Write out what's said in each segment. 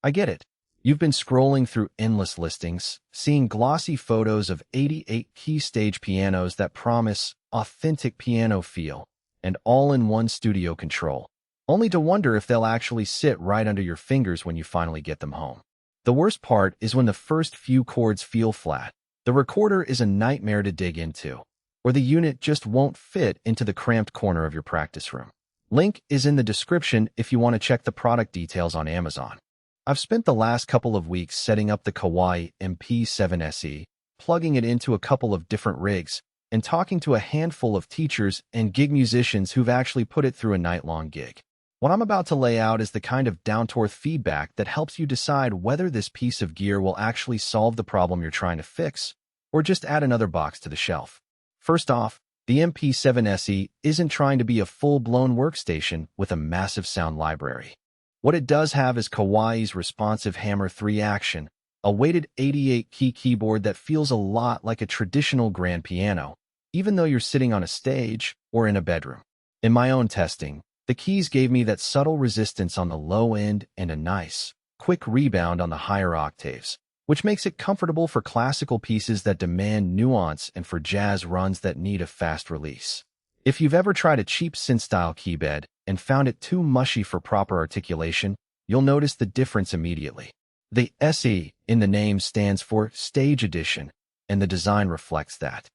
I get it. You've been scrolling through endless listings, seeing glossy photos of 88-key stage pianos that promise authentic piano feel and all-in-one studio control, only to wonder if they'll actually sit right under your fingers when you finally get them home. The worst part is when the first few chords feel flat. The recorder is a nightmare to dig into, or the unit just won't fit into the cramped corner of your practice room. Link is in the description if you want to check the product details on Amazon. I've spent the last couple of weeks setting up the Kawai MP7SE, plugging it into a couple of different rigs, and talking to a handful of teachers and gig musicians who've actually put it through a night-long gig. What I'm about to lay out is the kind of down-to-earth feedback that helps you decide whether this piece of gear will actually solve the problem you're trying to fix, or just add another box to the shelf. First off, the MP7SE isn't trying to be a full-blown workstation with a massive sound library. What it does have is Kawai's responsive Hammer 3 action, a weighted 88-key keyboard that feels a lot like a traditional grand piano, even though you're sitting on a stage or in a bedroom. In my own testing, the keys gave me that subtle resistance on the low end and a nice, quick rebound on the higher octaves, which makes it comfortable for classical pieces that demand nuance and for jazz runs that need a fast release. If you've ever tried a cheap synth-style keybed and found it too mushy for proper articulation, you'll notice the difference immediately. The SE in the name stands for Stage Edition, and the design reflects that.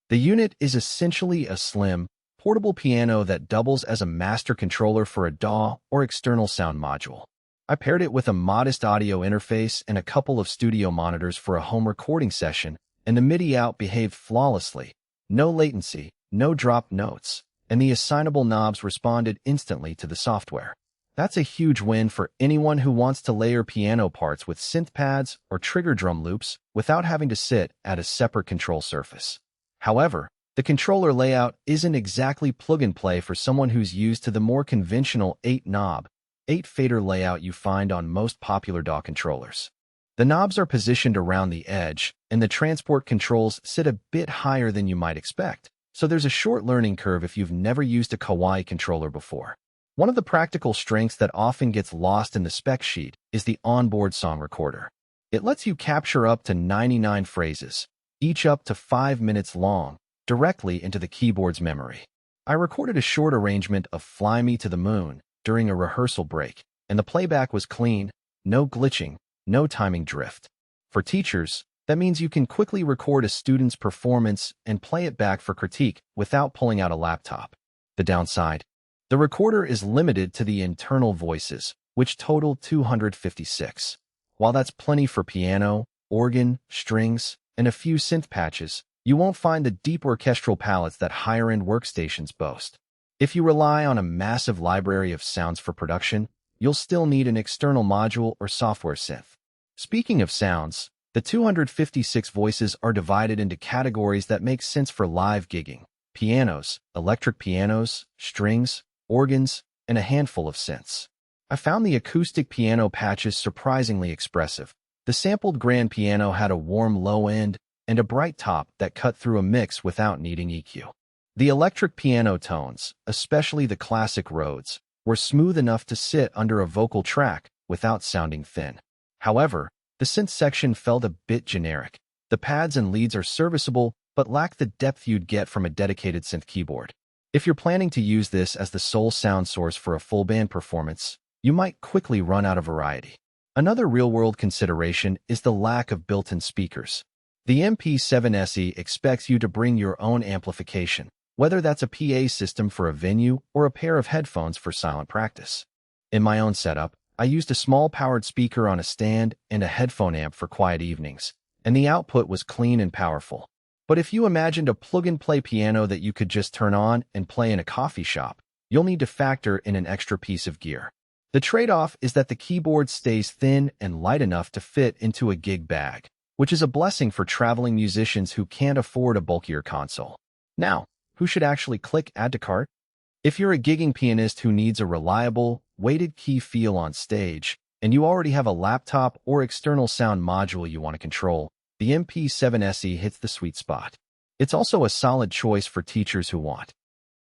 The unit is essentially a slim, portable piano that doubles as a master controller for a DAW or external sound module. I paired it with a modest audio interface and a couple of studio monitors for a home recording session, and the MIDI out behaved flawlessly. No latency, no dropped notes, and the assignable knobs responded instantly to the software. That's a huge win for anyone who wants to layer piano parts with synth pads or trigger drum loops without having to sit at a separate control surface. However, the controller layout isn't exactly plug-and-play for someone who's used to the more conventional 8-knob, 8-fader layout you find on most popular DAW controllers. The knobs are positioned around the edge, and the transport controls sit a bit higher than you might expect, so there's a short learning curve if you've never used a Kawai controller before. One of the practical strengths that often gets lost in the spec sheet is the onboard song recorder. It lets you capture up to 99 phrases, each up to 5 minutes long, directly into the keyboard's memory. I recorded a short arrangement of Fly Me to the Moon during a rehearsal break, and the playback was clean, no glitching, no timing drift. For teachers, that means you can quickly record a student's performance and play it back for critique without pulling out a laptop. The downside: the recorder is limited to the internal voices, which total 256. While that's plenty for piano, organ, strings, and a few synth patches, you won't find the deep orchestral palettes that higher-end workstations boast. If you rely on a massive library of sounds for production, you'll still need an external module or software synth. Speaking of sounds, the 256 voices are divided into categories that make sense for live gigging: pianos, electric pianos, strings, organs, and a handful of synths. I found the acoustic piano patches surprisingly expressive. The sampled grand piano had a warm low end and a bright top that cut through a mix without needing EQ. The electric piano tones, especially the classic Rhodes, were smooth enough to sit under a vocal track without sounding thin. However, the synth section felt a bit generic. The pads and leads are serviceable, but lack the depth you'd get from a dedicated synth keyboard. If you're planning to use this as the sole sound source for a full band performance, you might quickly run out of variety. Another real-world consideration is the lack of built-in speakers. The MP7SE expects you to bring your own amplification, whether that's a PA system for a venue or a pair of headphones for silent practice. In my own setup, I used a small powered speaker on a stand and a headphone amp for quiet evenings, and the output was clean and powerful. But if you imagined a plug-and-play piano that you could just turn on and play in a coffee shop, you'll need to factor in an extra piece of gear. The trade-off is that the keyboard stays thin and light enough to fit into a gig bag, which is a blessing for traveling musicians who can't afford a bulkier console. Now, who should actually click Add to Cart? If you're a gigging pianist who needs a reliable, weighted key feel on stage, and you already have a laptop or external sound module you want to control, the MP7SE hits the sweet spot. It's also a solid choice for teachers who want